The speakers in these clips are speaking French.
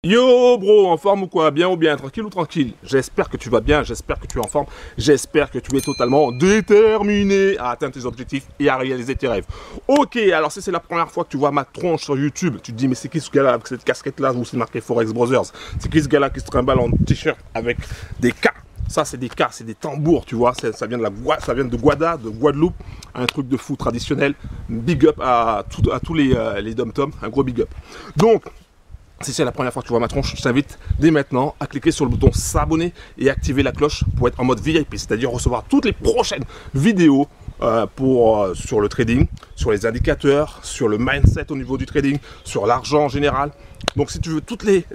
Yo bro, en forme ou quoi? Bien ou bien? Tranquille ou tranquille? J'espère que tu vas bien, j'espère que tu es en forme, j'espère que tu es totalement déterminé à atteindre tes objectifs et à réaliser tes rêves. Ok, alors si c'est la première fois que tu vois ma tronche sur YouTube, tu te dis mais c'est qui ce gars-là avec cette casquette-là où c'est marqué Forex Brothers? C'est qui ce gars-là qui se trimballe en t-shirt avec des K? Ça c'est des K, c'est des tambours, tu vois, ça vient de Guada, de Guadeloupe, un truc de fou traditionnel. Big up à tous les dom-toms, un gros big up. Donc, si c'est la première fois que tu vois ma tronche, je t'invite dès maintenant à cliquer sur le bouton s'abonner et activer la cloche pour être en mode VIP, c'est-à-dire recevoir toutes les prochaines vidéos sur le trading, sur les indicateurs, sur le mindset au niveau du trading, sur l'argent en général. Donc si tu veux toutes les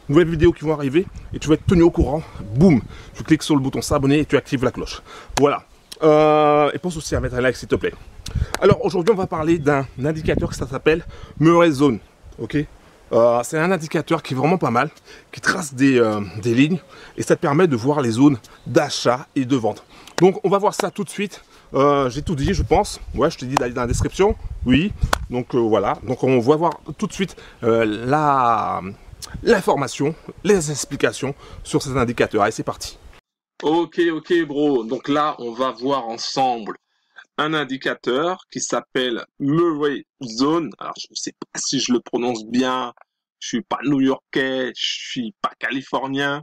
nouvelles vidéos qui vont arriver et tu veux être tenu au courant, boum, tu cliques sur le bouton s'abonner et tu actives la cloche. Voilà. Et pense aussi à mettre un like s'il te plaît. Alors aujourd'hui on va parler d'un indicateur qui s'appelle Murray Zone. Ok. C'est un indicateur qui est vraiment pas mal, qui trace des lignes et ça te permet de voir les zones d'achat et de vente. Donc on va voir ça tout de suite. J'ai tout dit je pense. Ouais, je t'ai dit d'aller dans la description. Oui. Donc voilà. Donc on va voir tout de suite l'information, les explications sur ces indicateurs. Allez, c'est parti. Ok bro. Donc là on va voir ensemble un indicateur qui s'appelle Murray Zone. Alors, je ne sais pas si je le prononce bien. Je suis pas new-yorkais, je suis pas californien.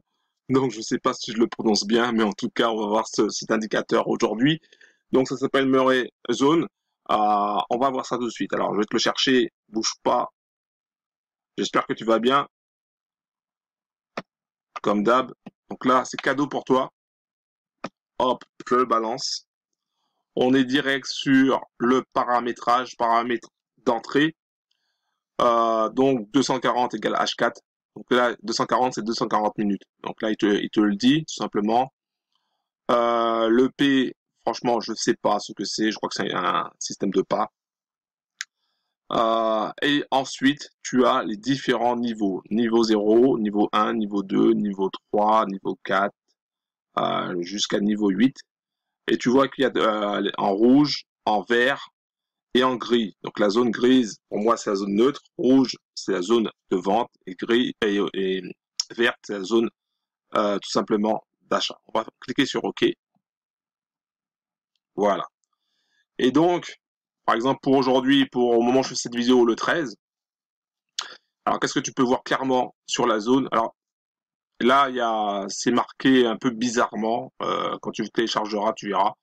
Donc, je ne sais pas si je le prononce bien, mais en tout cas, on va voir cet indicateur aujourd'hui. Donc, ça s'appelle Murray Zone. On va voir ça tout de suite. Alors, je vais te le chercher. Bouge pas. J'espère que tu vas bien. Comme d'hab. Donc là, c'est cadeau pour toi. Hop, je le balance. On est direct sur le paramétrage, paramètre d'entrée. Donc 240 égale H4. Donc là, 240, c'est 240 minutes. Donc là, il te le dit, tout simplement. Le P, franchement, je ne sais pas ce que c'est. Je crois que c'est un système de pas. Et ensuite, tu as les différents niveaux. Niveau 0, niveau 1, niveau 2, niveau 3, niveau 4, jusqu'à niveau 8. Et tu vois qu'il y a en rouge, en vert, et en gris. Donc la zone grise, pour moi, c'est la zone neutre. Rouge, c'est la zone de vente. Et gris et verte, c'est la zone tout simplement d'achat. On va cliquer sur OK. Voilà. Et donc, par exemple, pour aujourd'hui, au moment où je fais cette vidéo, le 13, alors qu'est-ce que tu peux voir clairement sur la zone? Alors là, c'est marqué un peu bizarrement. Quand tu téléchargeras, tu verras.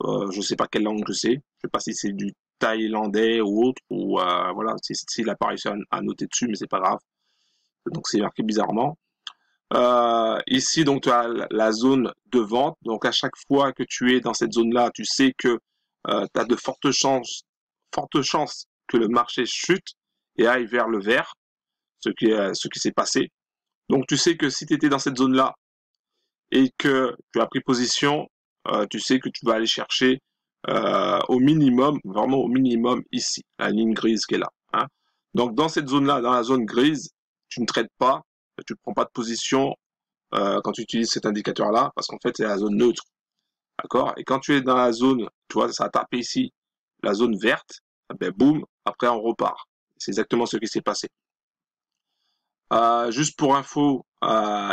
Je ne sais pas quelle langue que c'est. Je ne sais pas si c'est du thaïlandais ou autre, ou voilà, s'il apparaît à noter dessus, mais c'est pas grave. Donc c'est marqué bizarrement. Ici, donc tu as la zone de vente. Donc à chaque fois que tu es dans cette zone-là, tu sais que tu as de fortes chances que le marché chute et aille vers le vert, ce qui s'est passé. Donc tu sais que si tu étais dans cette zone-là et que tu as pris position, tu sais que tu vas aller chercher au minimum, vraiment au minimum ici, la ligne grise qui est là. Hein. Donc dans cette zone-là, dans la zone grise, tu ne traites pas, tu ne prends pas de position quand tu utilises cet indicateur-là, parce qu'en fait c'est la zone neutre. D'accord. Et quand tu es dans la zone, tu vois, ça a tapé ici, la zone verte, ben boum, après on repart. C'est exactement ce qui s'est passé. Juste pour info,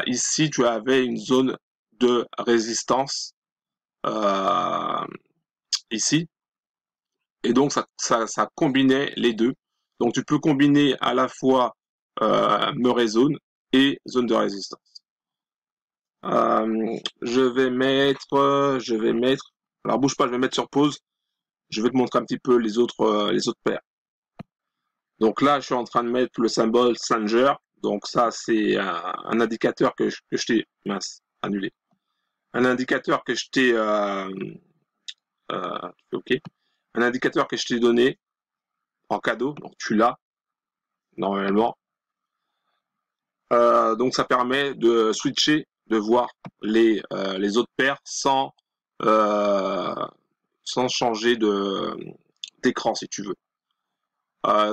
ici tu avais une zone de résistance ici. Et donc, ça combinait les deux. Donc, tu peux combiner à la fois Murray Zone et zone de résistance. Je vais mettre, alors bouge pas, je vais mettre sur pause. Je vais te montrer un petit peu les autres paires. Donc là, je suis en train de mettre le symbole Sanger. Donc ça, c'est un indicateur que je t'ai, mince, annulé. Un indicateur que je t'ai, ok. Un indicateur que je t'ai donné en cadeau, donc tu l'as normalement. Donc ça permet de switcher, de voir les autres paires sans changer d'écran si tu veux.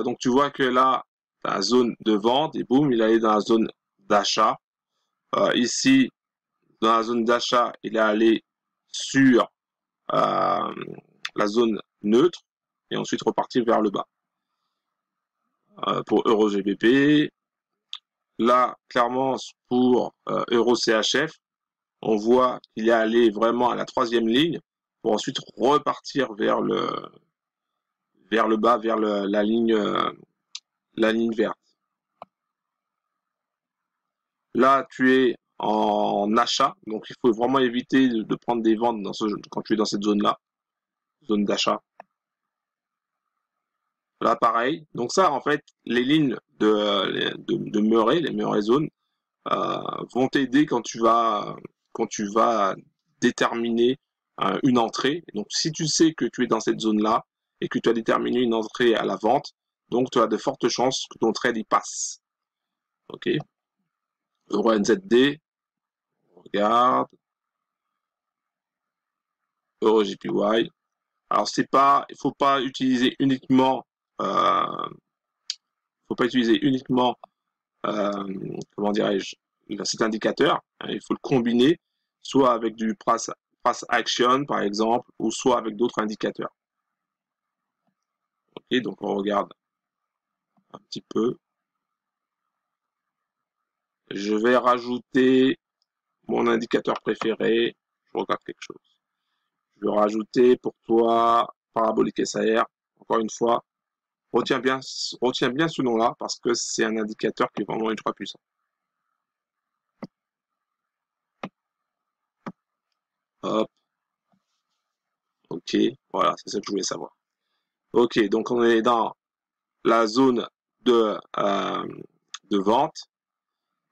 Donc tu vois que là, la zone de vente et boum, il est allé dans la zone d'achat. Ici, dans la zone d'achat, il est allé sur la zone neutre et ensuite repartir vers le bas. Pour EuroGBP, Là, clairement, pour EuroCHF, on voit qu'il est allé vraiment à la troisième ligne pour ensuite repartir vers le bas, vers la ligne verte. Là, tu es en achat, donc il faut vraiment éviter de prendre des ventes quand tu es dans cette zone-là, zone d'achat. Là, pareil. Donc ça, en fait, les lignes de Murray, les Murray zones, vont t'aider quand tu vas déterminer une entrée. Donc, si tu sais que tu es dans cette zone-là et que tu as déterminé une entrée à la vente, donc tu as de fortes chances que ton trade y passe. Ok. Euro NZD, on regarde. Euro JPY. Alors il faut pas utiliser uniquement, comment dirais-je, cet indicateur. Il faut le combiner soit avec du price action par exemple, ou soit avec d'autres indicateurs. Ok, donc on regarde un petit peu. Je vais rajouter mon indicateur préféré. Je regarde quelque chose. Je vais rajouter pour toi parabolique SAR. Encore une fois, retiens bien ce nom-là parce que c'est un indicateur qui est vraiment ultra puissant. Hop, ok, voilà, c'est ça que je voulais savoir. Ok, donc on est dans la zone de vente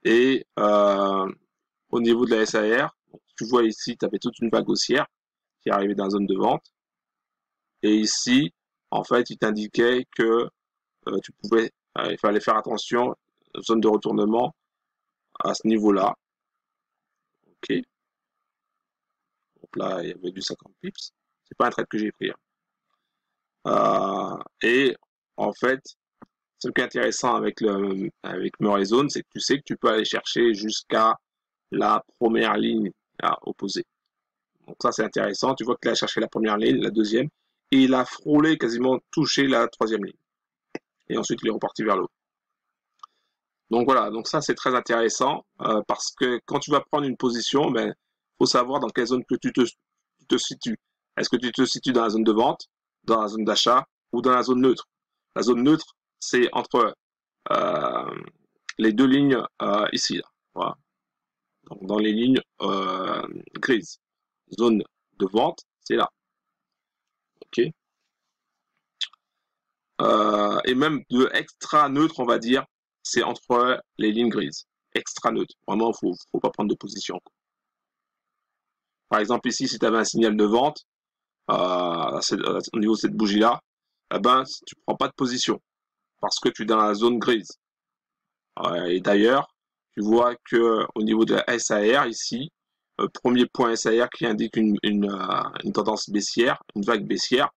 et au niveau de la SAR, tu vois ici, tu avais toute une vague haussière qui est arrivée dans la zone de vente. Et ici, en fait, il t'indiquait que il fallait faire attention, zone de retournement à ce niveau-là. Ok. Donc là, il y avait du 50 pips. C'est pas un trade que j'ai pris. Et en fait, ce qui est intéressant avec Murray Zone, c'est que tu sais que tu peux aller chercher jusqu'à la première ligne opposée. Donc ça, c'est intéressant. Tu vois qu'il a cherché la première ligne, la deuxième, et il a frôlé, quasiment touché la troisième ligne. Et ensuite, il est reparti vers le haut. Donc voilà, donc ça c'est très intéressant parce que quand tu vas prendre une position, ben faut savoir dans quelle zone que tu te situes. Est-ce que tu te situes dans la zone de vente, dans la zone d'achat ou dans la zone neutre? La zone neutre, c'est entre les deux lignes ici, là. Voilà. Donc dans les lignes grises. Zone de vente, c'est là. Ok. Et même de extra neutre, on va dire, c'est entre les lignes grises. Extra neutre. Vraiment, faut pas prendre de position. Par exemple, ici, si tu avais un signal de vente, au niveau de cette bougie-là, eh ben, tu prends pas de position parce que tu es dans la zone grise. Et d'ailleurs, tu vois que au niveau de la SAR ici, premier point SAR qui indique une tendance baissière, une vague baissière,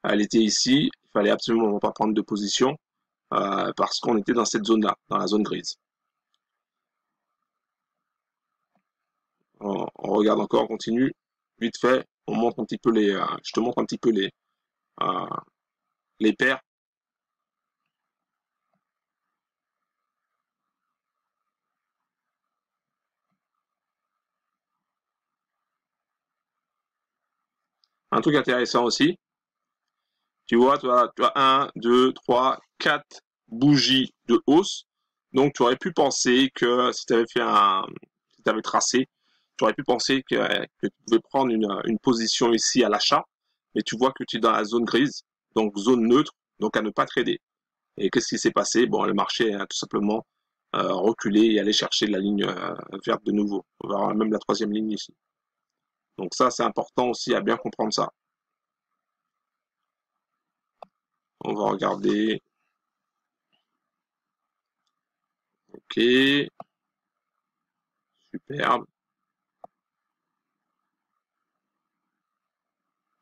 elle était ici. Il fallait absolument pas prendre de position parce qu'on était dans cette zone-là, dans la zone grise. On regarde encore, on continue. Vite fait, on montre un petit peu je te montre un petit peu les paires. Un truc intéressant aussi, tu vois, tu as 1, 2, 3, 4 bougies de hausse. Donc, tu aurais pu penser que si tu avais si tu avais tracé, tu aurais pu penser que tu pouvais prendre une position ici à l'achat, mais tu vois que tu es dans la zone grise, donc zone neutre, donc à ne pas trader. Et qu'est-ce qui s'est passé? Bon, le marché a tout simplement reculé et allé chercher la ligne verte de nouveau. On va avoir même la troisième ligne ici. Donc ça, c'est important aussi à bien comprendre ça. On va regarder. Ok, superbe.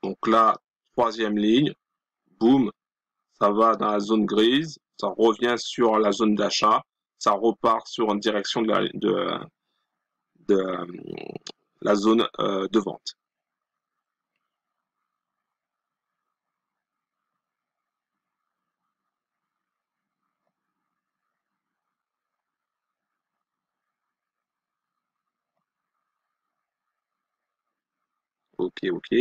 Donc là, troisième ligne, boum, ça va dans la zone grise, ça revient sur la zone d'achat, ça repart sur une direction de la zone de vente. Ok, ok.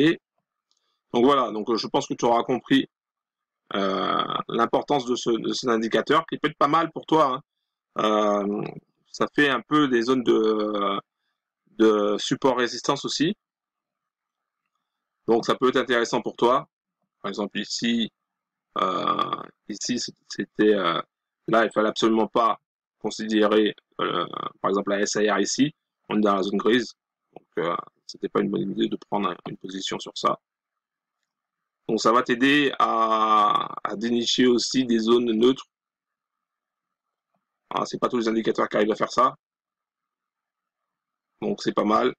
Donc voilà, donc je pense que tu auras compris l'importance de cet indicateur qui peut être pas mal pour toi, hein. Ça fait un peu des zones de support résistance aussi. Donc ça peut être intéressant pour toi. Par exemple ici, ici c'était là il fallait absolument pas considérer par exemple la SAR ici. On est dans la zone grise, donc c'était pas une bonne idée de prendre une position sur ça. Donc ça va t'aider à dénicher aussi des zones neutres. Ah, c'est pas tous les indicateurs qui arrivent à faire ça, donc c'est pas mal.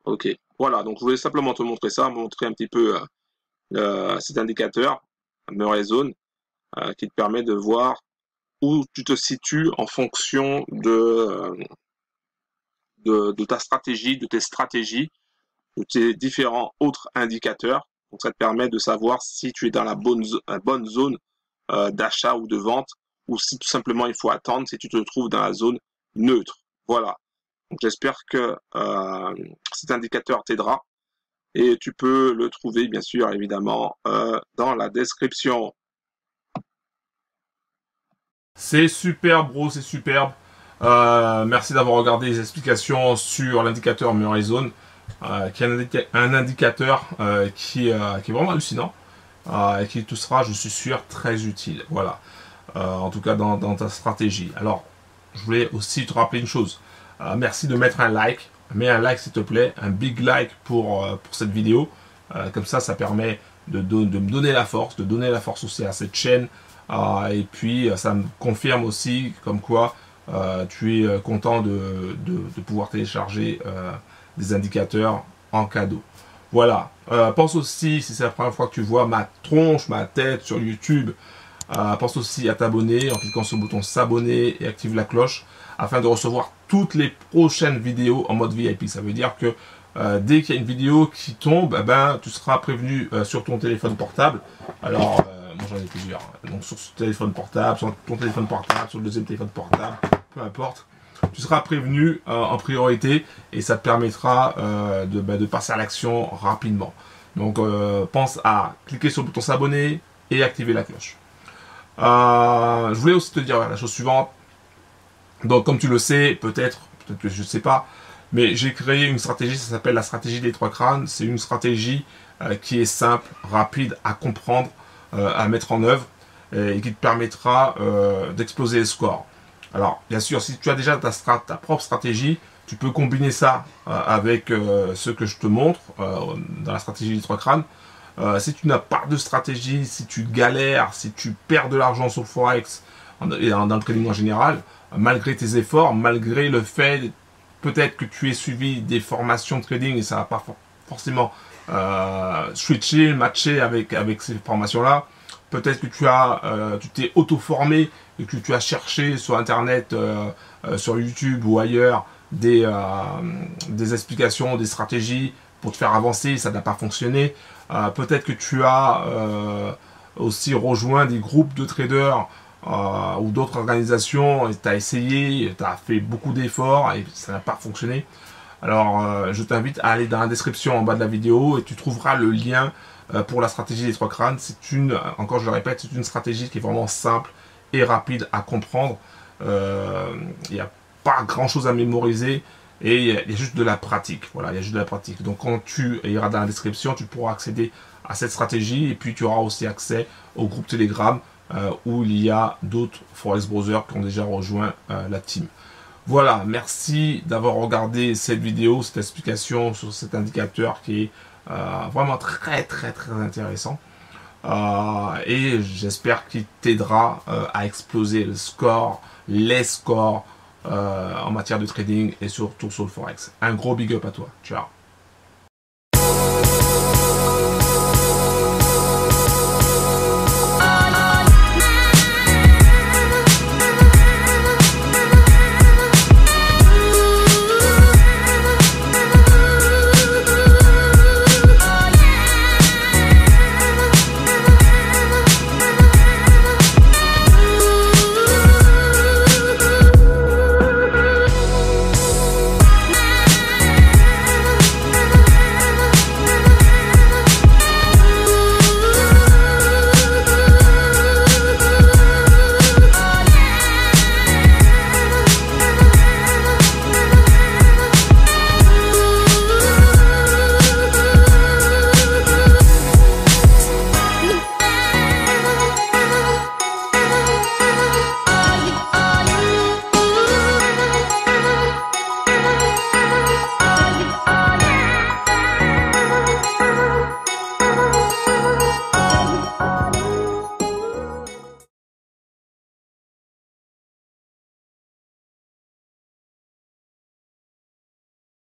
Ok, voilà, donc je voulais simplement te montrer ça, montrer un petit peu cet indicateur, Murray Zone, qui te permet de voir où tu te situes en fonction de ta stratégie, de tes stratégies, de tes différents autres indicateurs. Donc ça te permet de savoir si tu es dans la bonne zone d'achat ou de vente, ou si tout simplement il faut attendre si tu te trouves dans la zone neutre. Voilà. Donc j'espère que cet indicateur t'aidera et tu peux le trouver bien sûr évidemment dans la description. C'est superbe, bro, c'est superbe. Merci d'avoir regardé les explications sur l'indicateur Murray Zone, qui est un indicateur qui est vraiment hallucinant et qui te sera, je suis sûr, très utile. Voilà. En tout cas dans ta stratégie. Alors, je voulais aussi te rappeler une chose. Merci de mettre un like. Mets un like s'il te plaît, un big like pour cette vidéo. Comme ça permet de me donner la force, de donner la force aussi à cette chaîne. Et puis, ça me confirme aussi comme quoi tu es content de pouvoir télécharger des indicateurs en cadeau. Voilà. Pense aussi, si c'est la première fois que tu vois ma tronche, ma tête sur YouTube, pense aussi à t'abonner en cliquant sur le bouton s'abonner et active la cloche afin de recevoir toutes les prochaines vidéos en mode VIP. Ça veut dire que dès qu'il y a une vidéo qui tombe, tu seras prévenu sur ton téléphone portable. Alors, moi j'en ai plusieurs. Donc sur ce téléphone portable, sur ton téléphone portable, sur le deuxième téléphone portable, peu importe. Tu seras prévenu en priorité et ça te permettra de passer à l'action rapidement. Donc pense à cliquer sur le bouton s'abonner et activer la cloche. Je voulais aussi te dire la chose suivante. Donc, comme tu le sais, peut-être que je ne sais pas, mais j'ai créé une stratégie, ça s'appelle la stratégie des 3 crânes. C'est une stratégie qui est simple, rapide à comprendre, à mettre en œuvre et qui te permettra d'exploser les scores. Alors, bien sûr, si tu as déjà ta propre stratégie, tu peux combiner ça avec ce que je te montre dans la stratégie des 3 crânes. Si tu n'as pas de stratégie, si tu galères, si tu perds de l'argent sur le Forex et dans le trading en général, malgré tes efforts, malgré le fait peut-être que tu aies suivi des formations de trading et ça va pas forcément switcher, matcher avec ces formations-là, peut-être que tu t'es auto-formé et que tu as cherché sur Internet, sur YouTube ou ailleurs des explications, des stratégies pour te faire avancer, ça n'a pas fonctionné. Peut-être que tu as aussi rejoint des groupes de traders ou d'autres organisations et tu as essayé, tu as fait beaucoup d'efforts et ça n'a pas fonctionné. Alors je t'invite à aller dans la description en bas de la vidéo et tu trouveras le lien pour la stratégie des 3 crânes. C'est encore je le répète, c'est une stratégie qui est vraiment simple et rapide à comprendre. Il n'y a pas grand chose à mémoriser. Et il y a juste de la pratique. Voilà, il y a juste de la pratique. Donc quand tu iras dans la description, tu pourras accéder à cette stratégie et puis tu auras aussi accès au groupe Telegram où il y a d'autres Forex Browsers qui ont déjà rejoint la team. Voilà, merci d'avoir regardé cette vidéo, cette explication sur cet indicateur qui est vraiment très intéressant. Et j'espère qu'il t'aidera à exploser le score, les scores en matière de trading et surtout sur le Forex. Un gros big up à toi. Ciao.